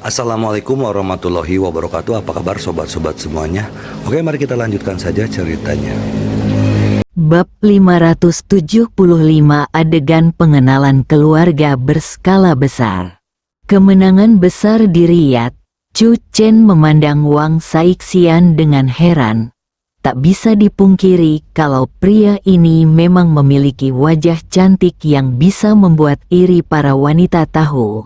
Assalamualaikum warahmatullahi wabarakatuh. Apa kabar sobat-sobat semuanya? Oke, mari kita lanjutkan saja ceritanya. Bab 575 Adegan pengenalan keluarga berskala besar. Kemenangan besar di Riyadh. Chu Chen memandang Wang Saixian dengan heran. Tak bisa dipungkiri kalau pria ini memang memiliki wajah cantik yang bisa membuat iri para wanita tahu.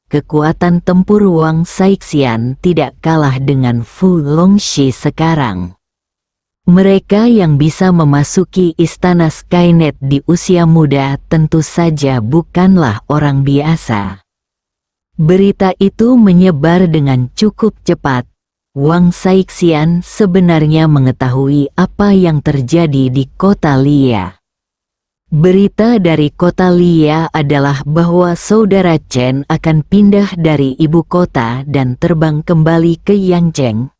Kekuatan tempur Wang Saixian tidak kalah dengan Fu Longxi sekarang. Mereka yang bisa memasuki istana Skynet di usia muda tentu saja bukanlah orang biasa. Berita itu menyebar dengan cukup cepat. Wang Saixian sebenarnya mengetahui apa yang terjadi di kota Lia. Berita dari kota Lia adalah bahwa saudara Chen akan pindah dari ibu kota dan terbang kembali ke Yangcheng.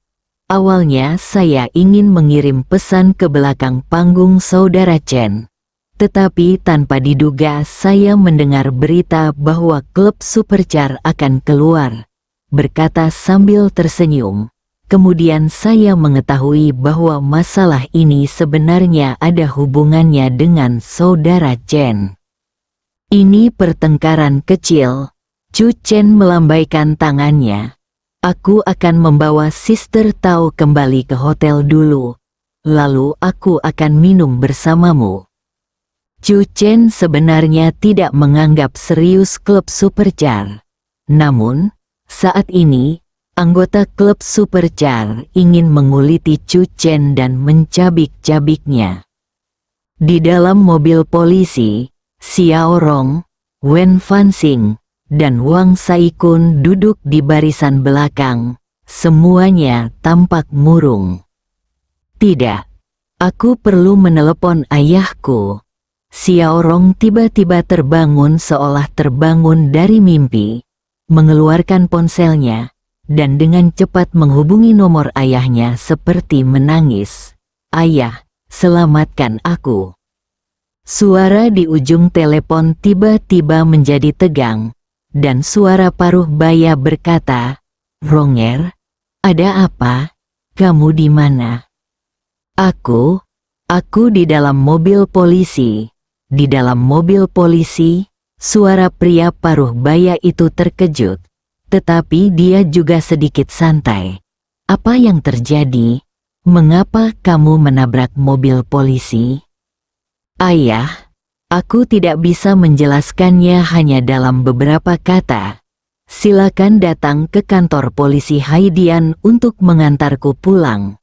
Awalnya saya ingin mengirim pesan ke belakang panggung saudara Chen. Tetapi tanpa diduga saya mendengar berita bahwa klub Supercar akan keluar, berkata sambil tersenyum. Kemudian saya mengetahui bahwa masalah ini sebenarnya ada hubungannya dengan saudara Chen. Ini pertengkaran kecil. Chu Chen melambaikan tangannya. Aku akan membawa Sister Tao kembali ke hotel dulu. Lalu aku akan minum bersamamu. Chu Chen sebenarnya tidak menganggap serius klub Supercar. Namun, saat ini, anggota klub Supercar ingin menguliti Chu Chen dan mencabik-cabiknya. Di dalam mobil polisi, Xiao Rong, Wen Fanxing, dan Wang Saikun duduk di barisan belakang. Semuanya tampak murung. Tidak, aku perlu menelepon ayahku. Xiao Rong tiba-tiba terbangun seolah terbangun dari mimpi, mengeluarkan ponselnya, dan dengan cepat menghubungi nomor ayahnya seperti menangis. Ayah, selamatkan aku. Suara di ujung telepon tiba-tiba menjadi tegang, dan suara paruh baya berkata, Ronger, ada apa? Kamu di mana? Aku di dalam mobil polisi. Di dalam mobil polisi, suara pria paruh baya itu terkejut. Tetapi dia juga sedikit santai. Apa yang terjadi? Mengapa kamu menabrak mobil polisi? Ayah, aku tidak bisa menjelaskannya hanya dalam beberapa kata. Silakan datang ke kantor polisi Haidian untuk mengantarku pulang.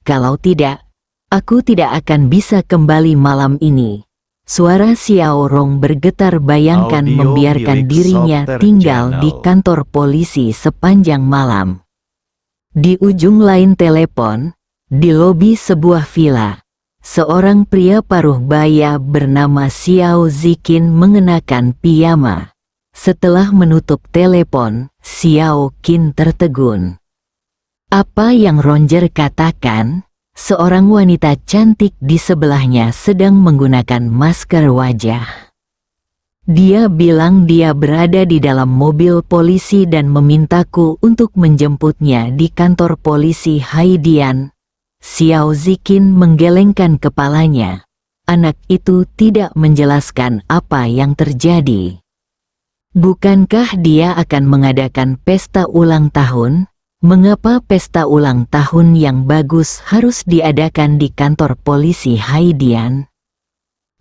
Kalau tidak, aku tidak akan bisa kembali malam ini. Suara Xiao Rong bergetar, bayangkan membiarkan dirinya tinggal di kantor polisi sepanjang malam. Di ujung lain telepon, di lobi sebuah villa, seorang pria paruh baya bernama Xiao Ziqin mengenakan piyama. Setelah menutup telepon, Xiao Qin tertegun. Apa yang Roger katakan? Seorang wanita cantik di sebelahnya sedang menggunakan masker wajah. Dia bilang dia berada di dalam mobil polisi dan memintaku untuk menjemputnya di kantor polisi Haidian. Xiao Ziqin menggelengkan kepalanya. Anak itu tidak menjelaskan apa yang terjadi. Bukankah dia akan mengadakan pesta ulang tahun? Mengapa pesta ulang tahun yang bagus harus diadakan di kantor polisi Haidian?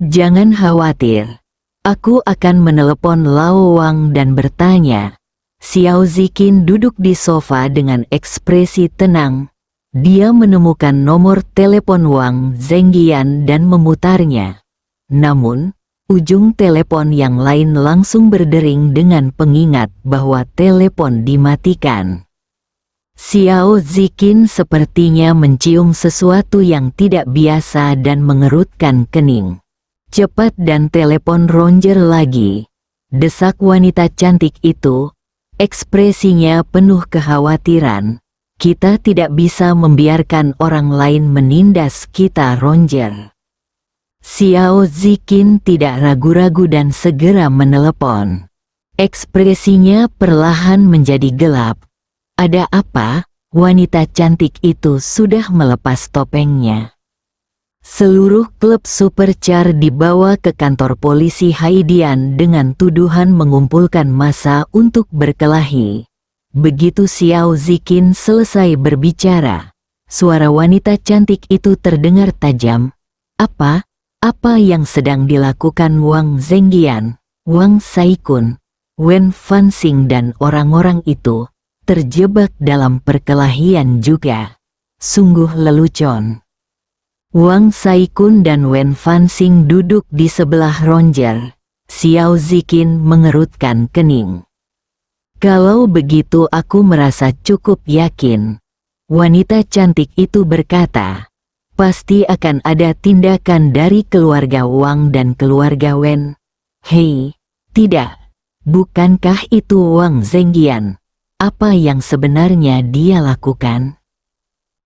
Jangan khawatir. Aku akan menelepon Lao Wang dan bertanya. Xiao Ziqin duduk di sofa dengan ekspresi tenang. Dia menemukan nomor telepon Wang Zhengyan dan memutarnya. Namun, ujung telepon yang lain langsung berdering dengan pengingat bahwa telepon dimatikan. Xiao Ziqin sepertinya mencium sesuatu yang tidak biasa dan mengerutkan kening. Cepat dan telepon Roger lagi. Desak wanita cantik itu. Ekspresinya penuh kekhawatiran. Kita tidak bisa membiarkan orang lain menindas kita, Roger. Xiao Ziqin tidak ragu-ragu dan segera menelepon. Ekspresinya perlahan menjadi gelap. Ada apa? Wanita cantik itu sudah melepas topengnya. Seluruh klub Supercar dibawa ke kantor polisi Haidian dengan tuduhan mengumpulkan massa untuk berkelahi. Begitu Xiao Ziqin selesai berbicara, suara wanita cantik itu terdengar tajam. Apa? Apa yang sedang dilakukan Wang Zenggian, Wang Saikun, Wen Fanxing dan orang-orang itu terjebak dalam perkelahian juga. Sungguh lelucon. Wang Saikun dan Wen Fanxing duduk di sebelah Roger. Xiao Ziqin mengerutkan kening. Kalau begitu aku merasa cukup yakin. Wanita cantik itu berkata, pasti akan ada tindakan dari keluarga Wang dan keluarga Wen. Hei, tidak. Bukankah itu Wang Zenggian? Apa yang sebenarnya dia lakukan?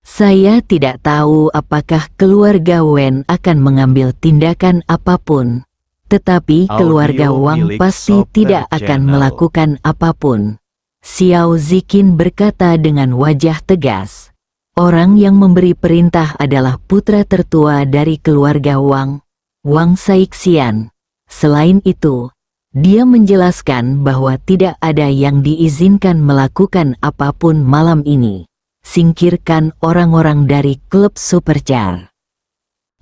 Saya tidak tahu apakah keluarga Wen akan mengambil tindakan apapun, tetapi keluarga Wang pasti tidak akan melakukan apapun. Xiao Ziqin berkata dengan wajah tegas. Orang yang memberi perintah adalah putra tertua dari keluarga Wang, Wang Saixian. Selain itu, dia menjelaskan bahwa tidak ada yang diizinkan melakukan apapun malam ini. Singkirkan orang-orang dari klub Supercar.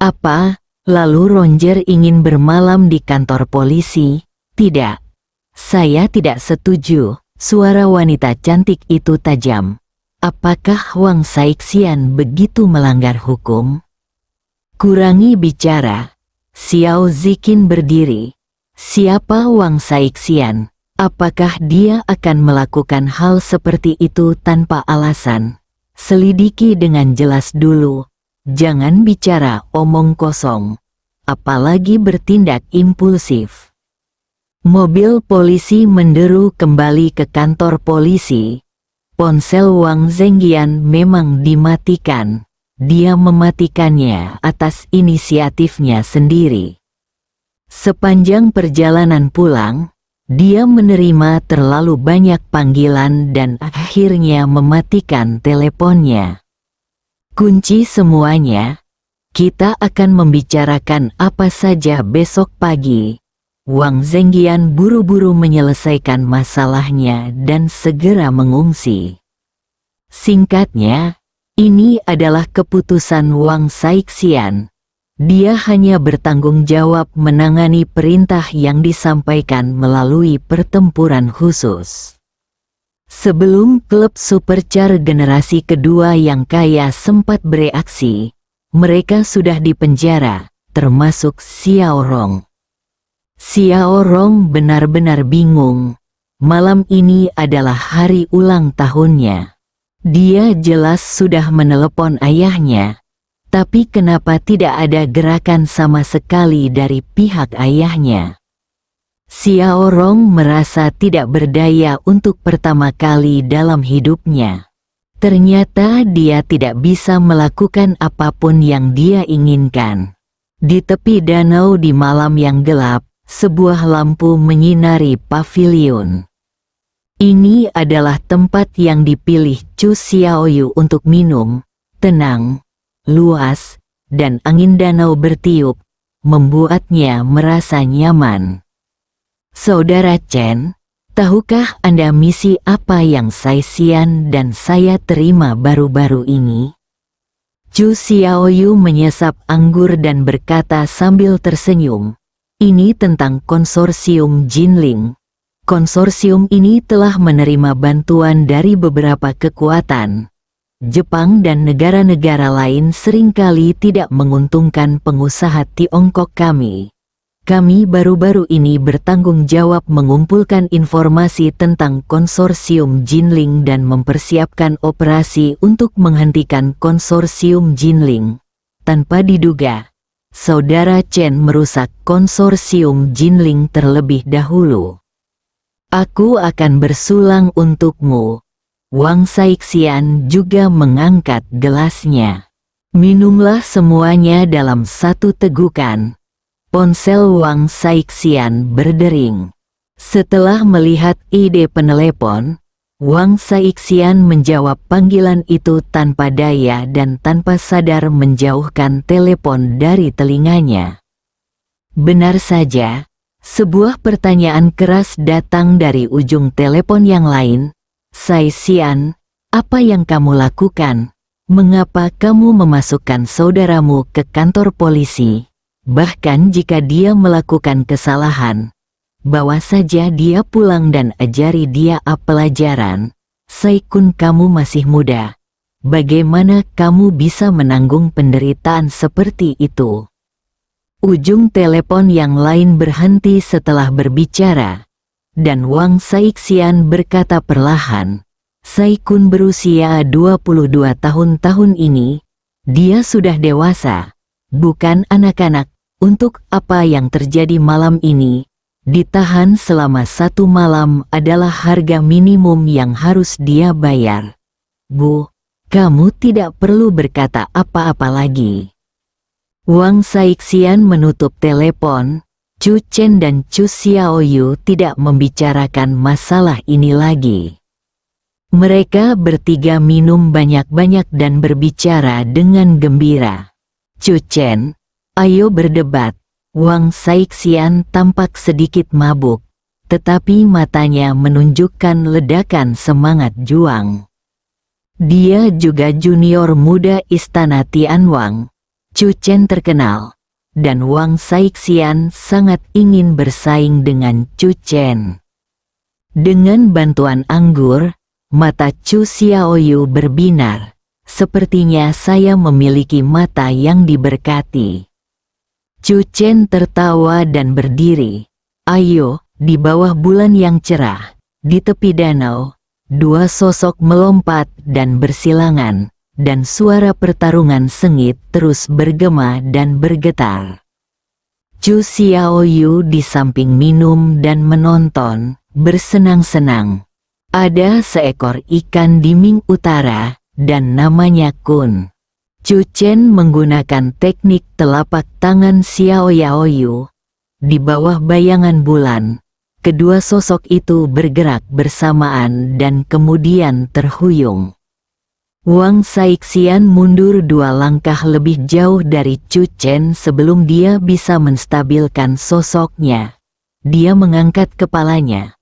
Apa? Lalu Roger ingin bermalam di kantor polisi? Tidak. Saya tidak setuju. Suara wanita cantik itu tajam. Apakah Wang Saixian begitu melanggar hukum? Kurangi bicara. Xiao Ziqin berdiri. Siapa Wang Saixian? Apakah dia akan melakukan hal seperti itu tanpa alasan? Selidiki dengan jelas dulu. Jangan bicara omong kosong. Apalagi bertindak impulsif. Mobil polisi menderu kembali ke kantor polisi. Ponsel Wang Zenggian memang dimatikan. Dia mematikannya atas inisiatifnya sendiri. Sepanjang perjalanan pulang, dia menerima terlalu banyak panggilan dan akhirnya mematikan teleponnya. Kunci semuanya. Kita akan membicarakan apa saja besok pagi. Wang Zenggian buru-buru menyelesaikan masalahnya dan segera mengungsi. Singkatnya, ini adalah keputusan Wang Saixian. Dia hanya bertanggung jawab menangani perintah yang disampaikan melalui pertempuran khusus. Sebelum klub Supercar generasi kedua yang kaya sempat bereaksi, mereka sudah dipenjara, termasuk Xiao Rong. Xiao Rong benar-benar bingung. Malam ini adalah hari ulang tahunnya. Dia jelas sudah menelepon ayahnya. Tapi kenapa tidak ada gerakan sama sekali dari pihak ayahnya? Xiao Rong merasa tidak berdaya untuk pertama kali dalam hidupnya. Ternyata dia tidak bisa melakukan apapun yang dia inginkan. Di tepi danau di malam yang gelap, sebuah lampu menyinari pavilion. Ini adalah tempat yang dipilih Chu Xiaoyu untuk minum, tenang, luas, dan angin danau bertiup, membuatnya merasa nyaman. Saudara Chen, tahukah Anda misi apa yang Saixian dan saya terima baru-baru ini? Chu Xiaoyu menyesap anggur dan berkata sambil tersenyum, ini tentang konsorsium Jinling. Konsorsium ini telah menerima bantuan dari beberapa kekuatan. Jepang dan negara-negara lain seringkali tidak menguntungkan pengusaha Tiongkok kami. Kami baru-baru ini bertanggung jawab mengumpulkan informasi tentang konsorsium Jinling dan mempersiapkan operasi untuk menghentikan konsorsium Jinling. Tanpa diduga, Saudara Chen merusak konsorsium Jinling terlebih dahulu. Aku akan bersulang untukmu. Wang Saixian juga mengangkat gelasnya. Minumlah semuanya dalam satu tegukan. Ponsel Wang Saixian berdering. Setelah melihat ide penelepon, Wang Saixian menjawab panggilan itu tanpa daya dan tanpa sadar menjauhkan telepon dari telinganya. Benar saja, sebuah pertanyaan keras datang dari ujung telepon yang lain. Saixian, apa yang kamu lakukan? Mengapa kamu memasukkan saudaramu ke kantor polisi? Bahkan jika dia melakukan kesalahan, bawa saja dia pulang dan ajari dia pelajaran. Saikun, kamu masih muda. Bagaimana kamu bisa menanggung penderitaan seperti itu? Ujung telepon yang lain berhenti setelah berbicara, dan Wang Saixian berkata perlahan, Saikun berusia 22 tahun ini. Dia sudah dewasa, bukan anak-anak. Untuk apa yang terjadi malam ini? Ditahan selama 1 malam adalah harga minimum yang harus dia bayar. Bu, kamu tidak perlu berkata apa-apa lagi. Wang Saixian menutup telepon. Chu Chen dan Chu Xiaoyu tidak membicarakan masalah ini lagi. Mereka bertiga minum banyak-banyak dan berbicara dengan gembira. Chu Chen, ayo berdebat. Wang Saixian tampak sedikit mabuk, tetapi matanya menunjukkan ledakan semangat juang. Dia juga junior muda istana Tianwang. Chu Chen terkenal, dan Wang Saixian sangat ingin bersaing dengan Chu Chen. Dengan bantuan anggur, mata Chu Xiaoyu berbinar. Sepertinya saya memiliki mata yang diberkati. Chu Chen tertawa dan berdiri. Ayo, di bawah bulan yang cerah, di tepi danau, 2 sosok melompat dan bersilangan, dan suara pertarungan sengit terus bergema dan bergetar. Chu Xiaoyu di samping minum dan menonton, bersenang-senang. Ada seekor ikan di Ming Utara, dan namanya Kun. Chu Chen menggunakan teknik telapak tangan Xiaoyu. Di bawah bayangan bulan, kedua sosok itu bergerak bersamaan dan kemudian terhuyung. Wang Saixian mundur 2 langkah lebih jauh dari Chu Chen sebelum dia bisa menstabilkan sosoknya. Dia mengangkat kepalanya,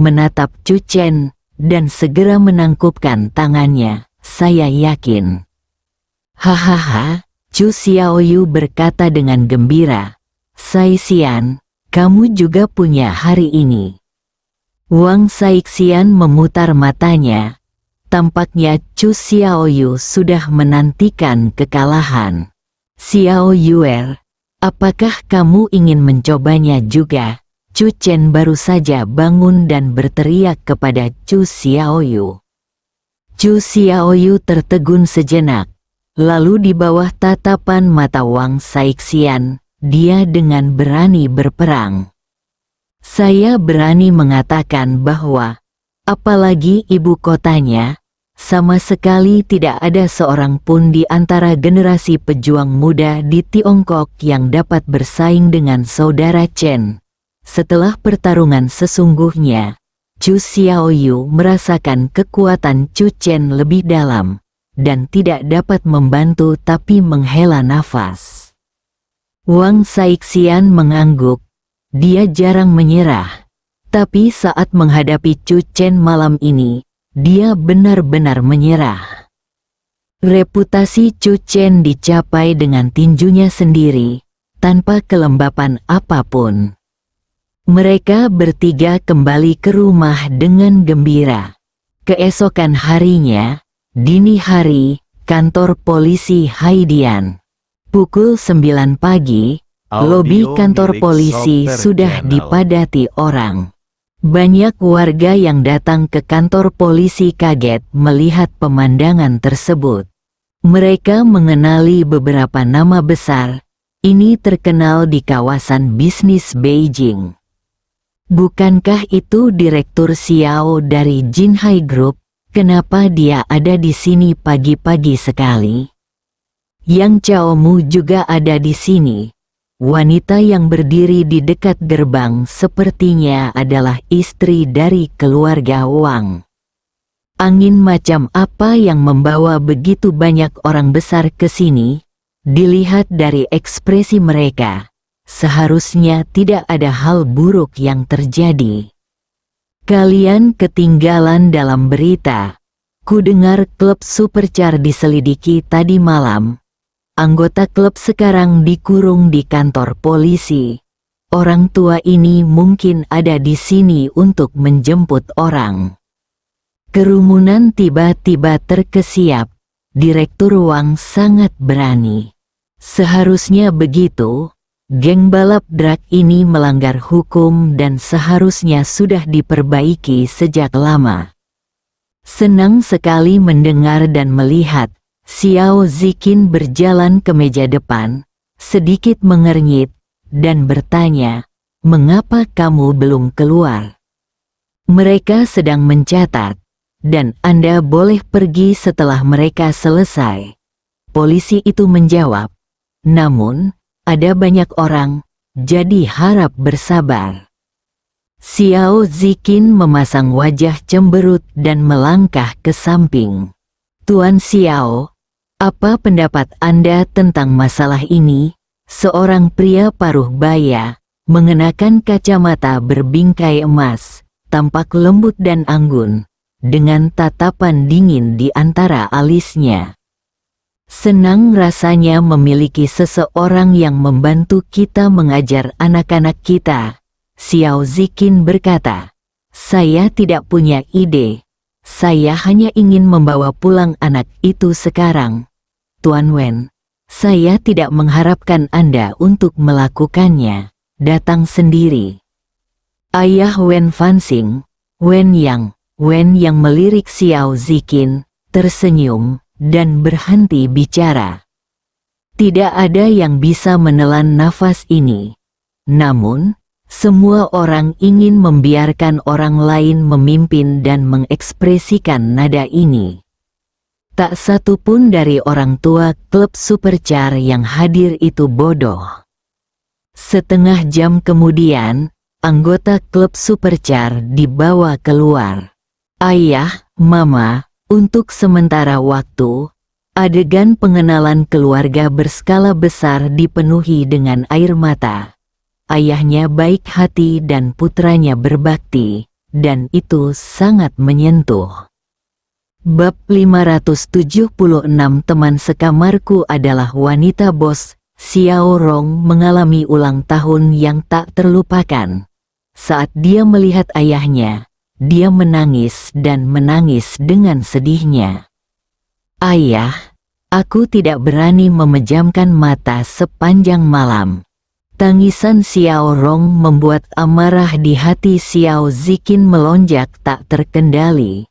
menatap Chu Chen, dan segera menangkupkan tangannya. Saya yakin. Hahaha, Chu Xiaoyu berkata dengan gembira. Saixian, kamu juga punya hari ini. Wang Saixian memutar matanya. Tampaknya Chu Xiaoyu sudah menantikan kekalahan. Xiaoyuer, apakah kamu ingin mencobanya juga? Chu Chen baru saja bangun dan berteriak kepada Chu Xiaoyu. Chu Xiaoyu tertegun sejenak. Lalu di bawah tatapan mata Wang Saixian, dia dengan berani berperang. Saya berani mengatakan bahwa, apalagi ibu kotanya, sama sekali tidak ada seorang pun di antara generasi pejuang muda di Tiongkok yang dapat bersaing dengan saudara Chen. Setelah pertarungan sesungguhnya, Chu Xiaoyu merasakan kekuatan Chu Chen lebih dalam, dan tidak dapat membantu tapi menghela nafas. Wang Saixian mengangguk. Dia jarang menyerah. Tapi saat menghadapi Chu Chen malam ini, dia benar-benar menyerah. Reputasi Chu Chen dicapai dengan tinjunya sendiri, tanpa kelembapan apapun. Mereka bertiga kembali ke rumah dengan gembira. Keesokan harinya, dini hari, kantor polisi Haidian. Pukul 9 pagi, lobi kantor polisi sudah dipadati orang. Banyak warga yang datang ke kantor polisi kaget melihat pemandangan tersebut. Mereka mengenali beberapa nama besar. Ini terkenal di kawasan bisnis Beijing. Bukankah itu Direktur Xiao dari Jinhai Group? Kenapa dia ada di sini pagi-pagi sekali? Yang Chaomu juga ada di sini. Wanita yang berdiri di dekat gerbang sepertinya adalah istri dari keluarga Wang. Angin macam apa yang membawa begitu banyak orang besar ke sini? Dilihat dari ekspresi mereka, seharusnya tidak ada hal buruk yang terjadi. Kalian ketinggalan dalam berita. Ku dengar klub Supercar diselidiki tadi malam. Anggota klub sekarang dikurung di kantor polisi. Orang tua ini mungkin ada di sini untuk menjemput orang. Kerumunan tiba-tiba terkesiap. Direktur Wang sangat berani. Seharusnya begitu. Geng balap drag ini melanggar hukum dan seharusnya sudah diperbaiki sejak lama. Senang sekali mendengar dan melihat Xiao Ziqin berjalan ke meja depan, sedikit mengernyit, dan bertanya, "Mengapa kamu belum keluar?" Mereka sedang mencatat, dan Anda boleh pergi setelah mereka selesai. Polisi itu menjawab, namun, ada banyak orang, jadi harap bersabar. Xiao Ziqin memasang wajah cemberut dan melangkah ke samping. Tuan Xiao, apa pendapat Anda tentang masalah ini? Seorang pria paruh baya, mengenakan kacamata berbingkai emas, tampak lembut dan anggun, dengan tatapan dingin di antara alisnya. Senang rasanya memiliki seseorang yang membantu kita mengajar anak-anak kita. Xiao Ziqin berkata, "Saya tidak punya ide. Saya hanya ingin membawa pulang anak itu sekarang. Tuan Wen, saya tidak mengharapkan Anda untuk melakukannya. Datang sendiri." Ayah Wen Fanxing, Wen Yang melirik Xiao Ziqin, tersenyum, dan berhenti bicara. Tidak ada yang bisa menelan nafas ini. Namun, semua orang ingin membiarkan orang lain memimpin dan mengekspresikan nada ini. Tak satu pun dari orang tua klub Supercar yang hadir itu bodoh. Setengah jam kemudian, anggota klub Supercar dibawa keluar. Ayah, Mama, untuk sementara waktu, adegan pengenalan keluarga berskala besar dipenuhi dengan air mata. Ayahnya baik hati dan putranya berbakti, dan itu sangat menyentuh. Bab 576. Teman sekamarku adalah wanita bos. Xiao Rong mengalami ulang tahun yang tak terlupakan. Saat dia melihat ayahnya, dia menangis dan menangis dengan sedihnya. "Ayah, aku tidak berani memejamkan mata sepanjang malam." Tangisan Xiao Rong membuat amarah di hati Xiao Ziqin melonjak tak terkendali.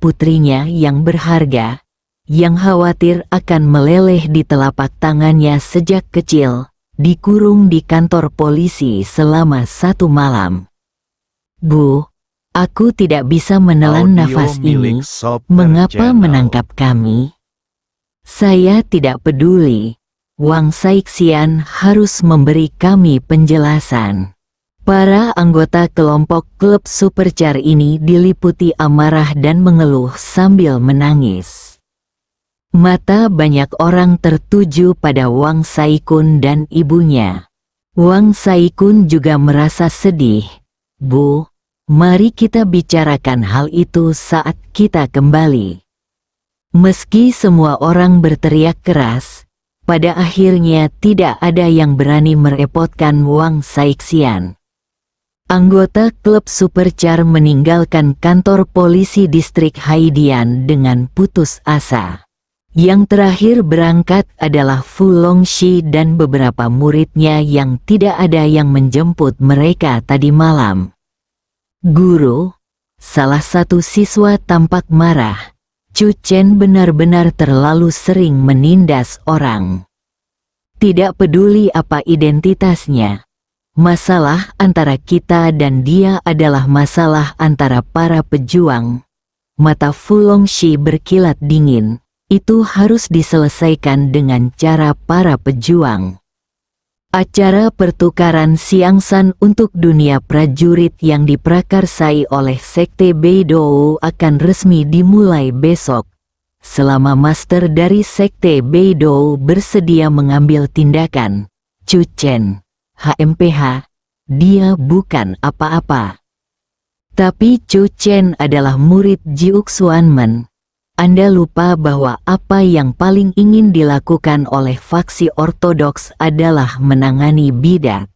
Putrinya yang berharga, yang khawatir akan meleleh di telapak tangannya sejak kecil, dikurung di kantor polisi selama 1 malam. "Bu, aku tidak bisa menelan nafas ini. Mengapa menangkap kami?" "Saya tidak peduli. Wang Saixian harus memberi kami penjelasan." Para anggota kelompok klub Supercar ini diliputi amarah dan mengeluh sambil menangis. Mata banyak orang tertuju pada Wang Saikun dan ibunya. Wang Saikun juga merasa sedih. "Bu, mari kita bicarakan hal itu saat kita kembali." Meski semua orang berteriak keras, pada akhirnya tidak ada yang berani merepotkan Wang Saixian. Anggota klub Supercar meninggalkan kantor polisi distrik Haidian dengan putus asa. Yang terakhir berangkat adalah Fu Longxi dan beberapa muridnya yang tidak ada yang menjemput mereka tadi malam. "Guru," salah satu siswa tampak marah. "Chu Chen benar-benar terlalu sering menindas orang. Tidak peduli apa identitasnya. Masalah antara kita dan dia adalah masalah antara para pejuang." Mata Fu Longxi berkilat dingin. "Itu harus diselesaikan dengan cara para pejuang." Acara pertukaran siangsan untuk dunia prajurit yang diprakarsai oleh Sekte Beidou akan resmi dimulai besok. Selama master dari Sekte Beidou bersedia mengambil tindakan, Chu Chen, HMPH, dia bukan apa-apa. Tapi Chu Chen adalah murid Jiuk Xuanmen. Anda lupa bahwa apa yang paling ingin dilakukan oleh faksi ortodoks adalah menangani bidat.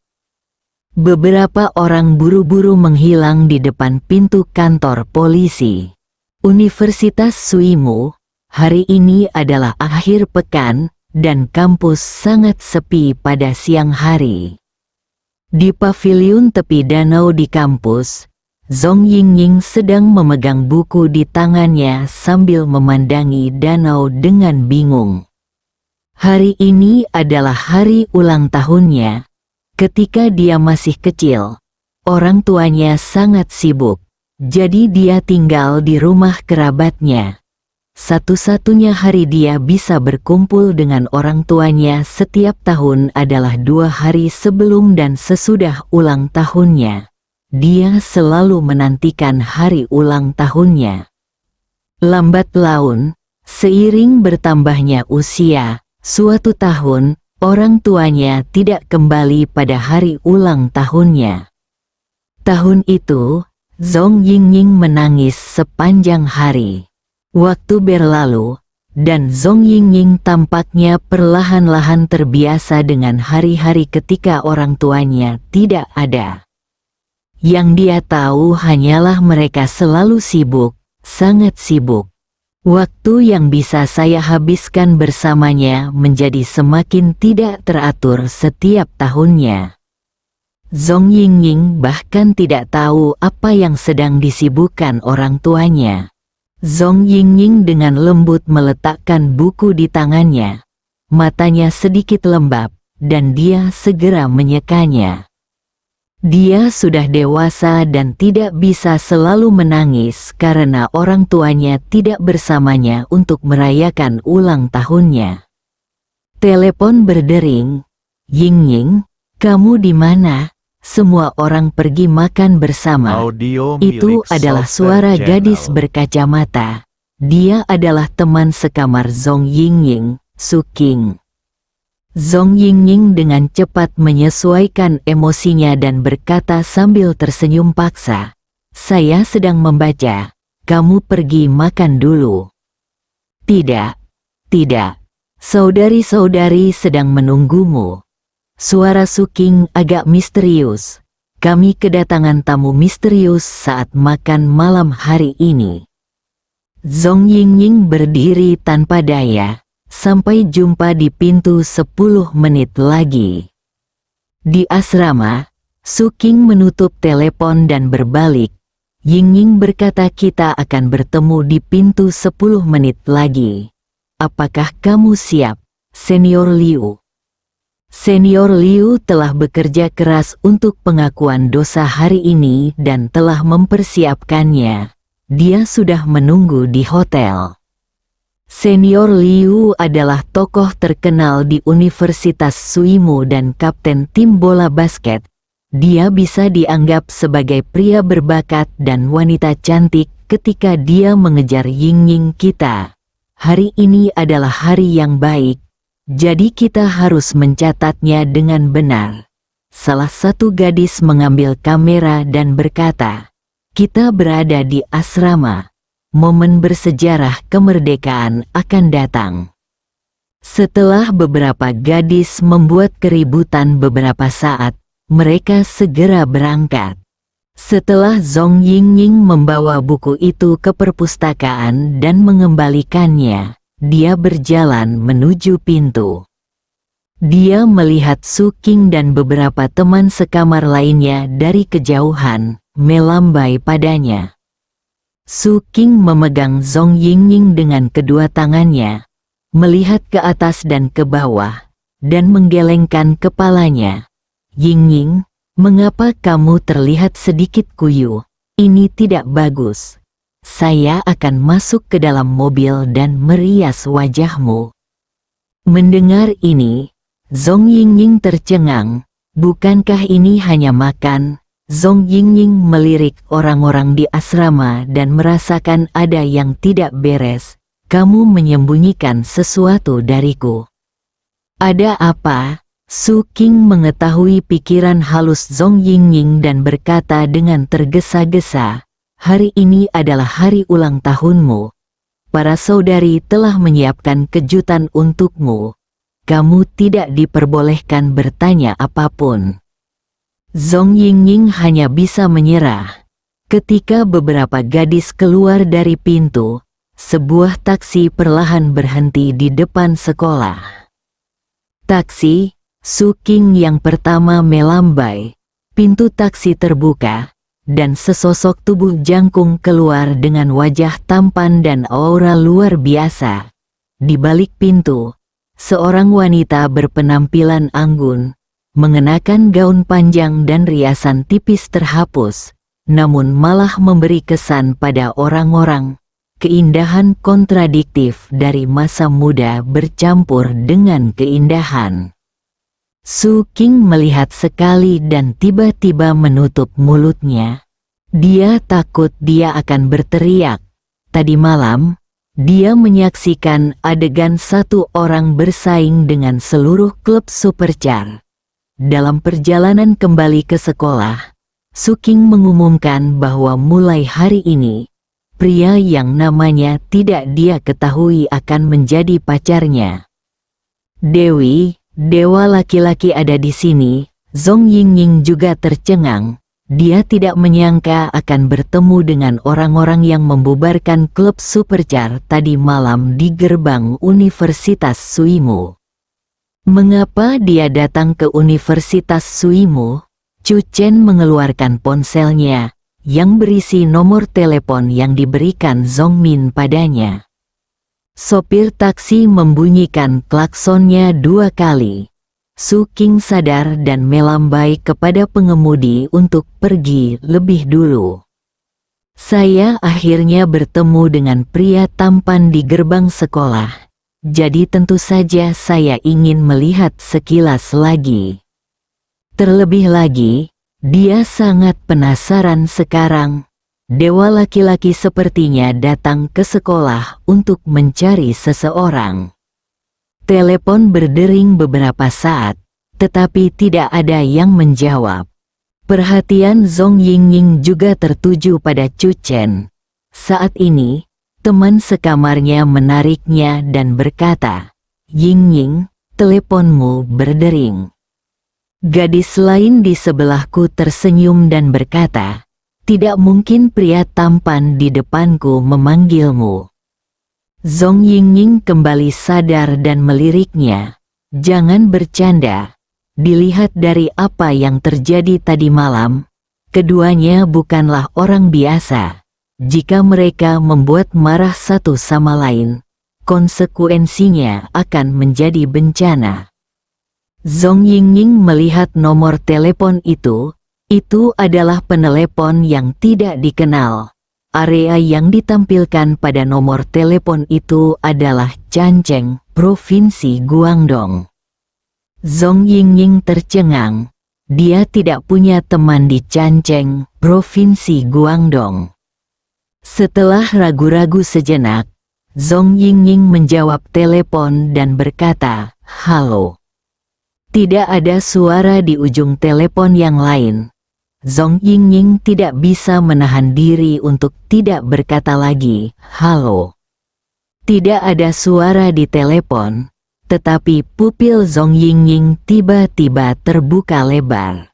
Beberapa orang buru-buru menghilang di depan pintu kantor polisi. Universitas Suimu, hari ini adalah akhir pekan, dan kampus sangat sepi pada siang hari. Di paviliun tepi danau di kampus, Zhong Yingying sedang memegang buku di tangannya sambil memandangi danau dengan bingung. Hari ini adalah hari ulang tahunnya. Ketika dia masih kecil, orang tuanya sangat sibuk, jadi dia tinggal di rumah kerabatnya. Satu-satunya hari dia bisa berkumpul dengan orang tuanya setiap tahun adalah 2 hari sebelum dan sesudah ulang tahunnya. Dia selalu menantikan hari ulang tahunnya. Lambat laun, seiring bertambahnya usia, suatu tahun, orang tuanya tidak kembali pada hari ulang tahunnya. Tahun itu, Zhong Yingying menangis sepanjang hari. Waktu berlalu, dan Zhong Yingying tampaknya perlahan-lahan terbiasa dengan hari-hari ketika orang tuanya tidak ada. Yang dia tahu hanyalah mereka selalu sibuk, sangat sibuk. Waktu yang bisa saya habiskan bersamanya menjadi semakin tidak teratur setiap tahunnya. Zhong Yingying bahkan tidak tahu apa yang sedang disibukkan orang tuanya. Zhong Yingying dengan lembut meletakkan buku di tangannya. Matanya sedikit lembab, dan dia segera menyekanya. Dia sudah dewasa dan tidak bisa selalu menangis karena orang tuanya tidak bersamanya untuk merayakan ulang tahunnya. Telepon berdering. Yingying, kamu di mana? Semua orang pergi makan bersama. Itu adalah suara gadis berkacamata. Dia adalah teman sekamar Zhong Yingying, Su Qing. Zhong Yingying dengan cepat menyesuaikan emosinya dan berkata sambil tersenyum paksa, "Saya sedang membaca, kamu pergi makan dulu." "Tidak, tidak. Saudari-saudari sedang menunggumu." Suara Su Qing agak misterius. "Kami kedatangan tamu misterius saat makan malam hari ini." Zhong Yingying berdiri tanpa daya. "Sampai jumpa di pintu 10 menit lagi." Di asrama, Su Qing menutup telepon dan berbalik. Yingying berkata kita akan bertemu di pintu 10 menit lagi. Apakah kamu siap, Senior Liu? Senior Liu telah bekerja keras untuk pengakuan dosa hari ini dan telah mempersiapkannya. Dia sudah menunggu di hotel. Senior Liu adalah tokoh terkenal di Universitas Suimu dan kapten tim bola basket. Dia bisa dianggap sebagai pria berbakat dan wanita cantik ketika dia mengejar Yingying kita. Hari ini adalah hari yang baik, jadi kita harus mencatatnya dengan benar. Salah satu gadis mengambil kamera dan berkata, "Kita berada di asrama. Momen bersejarah kemerdekaan akan datang." Setelah beberapa gadis membuat keributan beberapa saat, mereka segera berangkat. Setelah Zhong Yingying membawa buku itu ke perpustakaan dan mengembalikannya, dia berjalan menuju pintu. Dia melihat Su Qing dan beberapa teman sekamar lainnya dari kejauhan, melambai padanya. Su Qing memegang Zhong Yingying dengan kedua tangannya, melihat ke atas dan ke bawah, dan menggelengkan kepalanya. "Yingying, mengapa kamu terlihat sedikit kuyu? Ini tidak bagus. Saya akan masuk ke dalam mobil dan merias wajahmu." Mendengar ini, Zhong Yingying tercengang. Bukankah ini hanya makan? Zhong Yingying melirik orang-orang di asrama dan merasakan ada yang tidak beres. Kamu menyembunyikan sesuatu dariku. Ada apa? Su Qing mengetahui pikiran halus Zhong Yingying dan berkata dengan tergesa-gesa, hari ini adalah hari ulang tahunmu. Para saudari telah menyiapkan kejutan untukmu. Kamu tidak diperbolehkan bertanya apapun. Zhong Yingying hanya bisa menyerah. Ketika beberapa gadis keluar dari pintu, sebuah taksi perlahan berhenti di depan sekolah. Taksi, Su Qing yang pertama melambai. Pintu taksi terbuka, dan sesosok tubuh jangkung keluar dengan wajah tampan dan aura luar biasa. Di balik pintu, seorang wanita berpenampilan anggun, mengenakan gaun panjang dan riasan tipis terhapus, namun malah memberi kesan pada orang-orang. Keindahan kontradiktif dari masa muda bercampur dengan keindahan. Su Qing melihat sekali dan tiba-tiba menutup mulutnya. Dia takut dia akan berteriak. Tadi malam, dia menyaksikan adegan satu orang bersaing dengan seluruh klub supercar. Dalam perjalanan kembali ke sekolah, Su Qing mengumumkan bahwa mulai hari ini, pria yang namanya tidak dia ketahui akan menjadi pacarnya. Dewi, dewa laki-laki ada di sini. Zhong Yingying juga tercengang. Dia tidak menyangka akan bertemu dengan orang-orang yang membubarkan klub supercar tadi malam di gerbang Universitas Suimu. Mengapa dia datang ke Universitas Suimu? Chu Chen mengeluarkan ponselnya, yang berisi nomor telepon yang diberikan Zhong Min padanya. Sopir taksi membunyikan klaksonnya 2 kali. Su Qing sadar dan melambai kepada pengemudi untuk pergi lebih dulu. Saya akhirnya bertemu dengan pria tampan di gerbang sekolah. Jadi tentu saja saya ingin melihat sekilas lagi. Terlebih lagi, dia sangat penasaran sekarang. Dewa laki-laki sepertinya datang ke sekolah untuk mencari seseorang. Telepon berdering beberapa saat, tetapi tidak ada yang menjawab. Perhatian Zhong Yingying juga tertuju pada Chu Chen. Saat ini, teman sekamarnya menariknya dan berkata, "Yingying, teleponmu berdering." Gadis lain di sebelahku tersenyum dan berkata, "Tidak mungkin pria tampan di depanku memanggilmu." Zhong Yingying kembali sadar dan meliriknya. Jangan bercanda. Dilihat dari apa yang terjadi tadi malam, keduanya bukanlah orang biasa. Jika mereka membuat marah satu sama lain, konsekuensinya akan menjadi bencana. Zhong Yingying melihat nomor telepon itu adalah penelepon yang tidak dikenal. Area yang ditampilkan pada nomor telepon itu adalah Changcheng, Provinsi Guangdong. Zhong Yingying tercengang. Dia tidak punya teman di Changcheng, Provinsi Guangdong. Setelah ragu-ragu sejenak, Zhong Yingying menjawab telepon dan berkata, "Halo." Tidak ada suara di ujung telepon yang lain. Zhong Yingying tidak bisa menahan diri untuk tidak berkata lagi, "Halo." Tidak ada suara di telepon, tetapi pupil Zhong Yingying tiba-tiba terbuka lebar.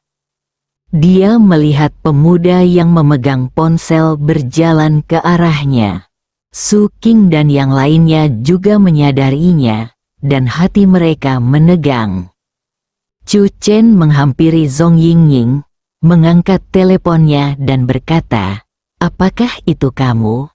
Dia melihat pemuda yang memegang ponsel berjalan ke arahnya. Su Qing dan yang lainnya juga menyadarinya, dan hati mereka menegang. Chu Chen menghampiri Zhong Yingying, mengangkat teleponnya dan berkata, "Apakah itu kamu?"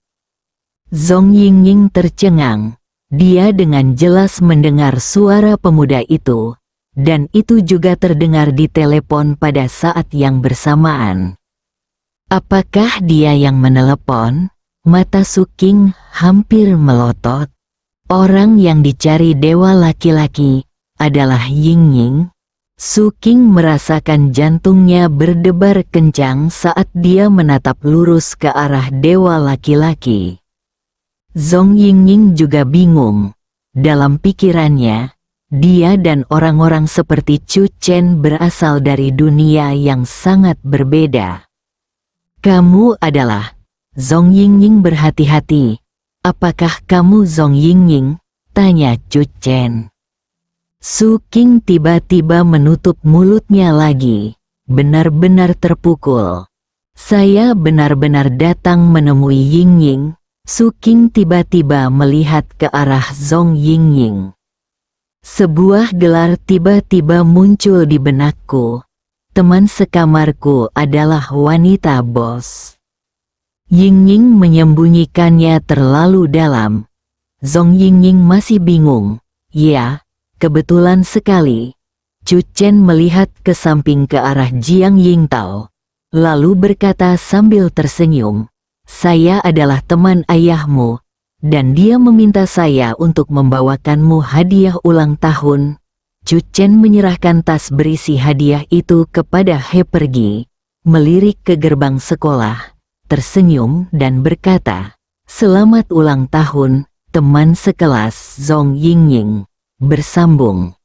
Zhong Yingying tercengang. Dia dengan jelas mendengar suara pemuda itu, dan itu juga terdengar di telepon pada saat yang bersamaan. Apakah dia yang menelepon? Mata Su Qing hampir melotot. Orang yang dicari dewa laki-laki adalah Ying-Ying? Su King merasakan jantungnya berdebar kencang saat dia menatap lurus ke arah dewa laki-laki. Zhong Ying-Ying juga bingung. Dalam pikirannya, dia dan orang-orang seperti Chu Chen berasal dari dunia yang sangat berbeda. Kamu adalah... Zhong Ying-Ying berhati-hati. Apakah kamu Zhong Ying-Ying? Tanya Chu Chen. Su King tiba-tiba menutup mulutnya lagi, benar-benar terpukul. Saya benar-benar datang menemui Ying-Ying. Su King tiba-tiba melihat ke arah Zhong Ying-Ying. Sebuah gelar tiba-tiba muncul di benakku. Teman sekamarku adalah wanita bos. Ying-Ying menyembunyikannya terlalu dalam. Zhong Ying-Ying masih bingung. Ya. Kebetulan sekali, Chu Chen melihat ke samping ke arah Jiang Yingtao, lalu berkata sambil tersenyum, "Saya adalah teman ayahmu, dan dia meminta saya untuk membawakanmu hadiah ulang tahun." Chu Chen menyerahkan tas berisi hadiah itu kepada He pergi, melirik ke gerbang sekolah, tersenyum dan berkata, "Selamat ulang tahun, teman sekelas Zhong Ying-Ying." Bersambung.